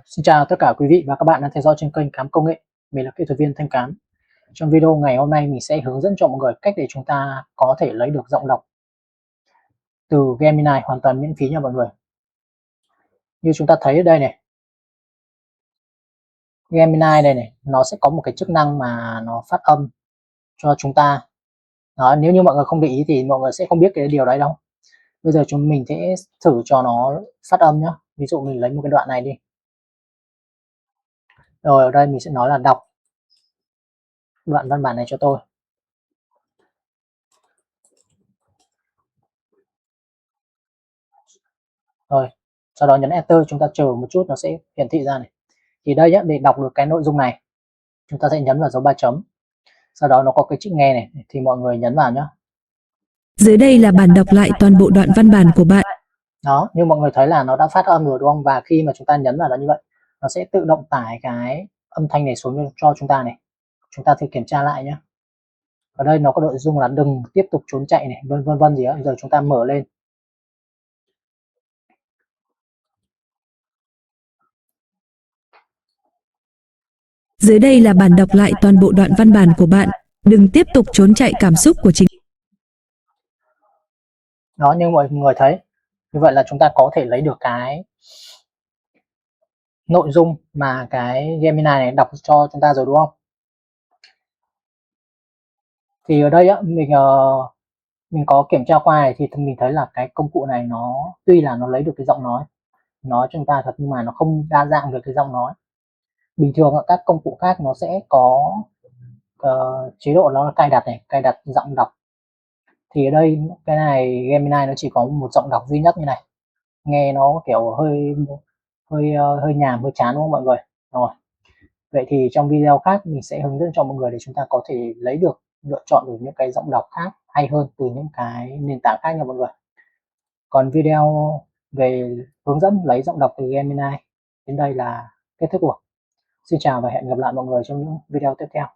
Xin chào tất cả quý vị và các bạn đang theo dõi trên kênh Khám Công nghệ. Mình là kỹ thuật viên Thanh Cám. Trong video ngày hôm nay mình sẽ hướng dẫn cho mọi người cách để chúng ta có thể lấy được giọng đọc từ Gemini hoàn toàn miễn phí nha mọi người. Như chúng ta thấy ở đây này, Gemini đây này, nó sẽ có một cái chức năng mà nó phát âm cho chúng ta. Đó, nếu như mọi người không để ý thì mọi người sẽ không biết cái điều đấy đâu. Bây giờ chúng mình sẽ thử cho nó phát âm nhé. Ví dụ mình lấy một cái đoạn này đi. Rồi ở đây mình sẽ nói là đọc đoạn văn bản này cho tôi. Rồi, sau đó nhấn Enter, chúng ta chờ một chút nó sẽ hiển thị ra này. Thì đây nhá, để đọc được cái nội dung này, chúng ta sẽ nhấn vào dấu ba chấm. Sau đó nó có cái chữ nghe này, thì mọi người nhấn vào nhá. Dưới đây là bản đọc lại toàn bộ đoạn văn bản của bạn. Đó, như mọi người thấy là nó đã phát âm rồi đúng không? Và khi mà chúng ta nhấn vào nó như vậy, nó sẽ tự động tải cái âm thanh này xuống cho chúng ta này. Chúng ta thử kiểm tra lại nhé. Ở đây nó có nội dung là đừng tiếp tục trốn chạy này, vân vân gì đó. Giờ chúng ta mở lên. Dưới đây là bản đọc lại toàn bộ đoạn văn bản của bạn. Đừng tiếp tục trốn chạy cảm xúc của chính. Đó, như mọi người thấy, như vậy là chúng ta có thể lấy được cái nội dung mà cái Gemini này đọc cho chúng ta rồi đúng không? Thì ở đây á, mình có kiểm tra qua này thì mình thấy là cái công cụ này nó tuy là nó lấy được cái giọng nói cho chúng ta thật, nhưng mà nó không đa dạng được cái giọng nói. Bình thường các công cụ khác nó sẽ có chế độ nó là cài đặt này, cài đặt giọng đọc. Thì ở đây cái này Gemini nó chỉ có một giọng đọc duy nhất như này, nghe nó kiểu hơi nhàm, hơi chán đúng không mọi người? Rồi, vậy thì trong video khác mình sẽ hướng dẫn cho mọi người để chúng ta có thể lựa chọn được những cái giọng đọc khác hay hơn từ những cái nền tảng khác nha mọi người. Còn video về hướng dẫn lấy giọng đọc từ Gemini đến đây là kết thúc rồi. Xin chào và hẹn gặp lại mọi người trong những video tiếp theo.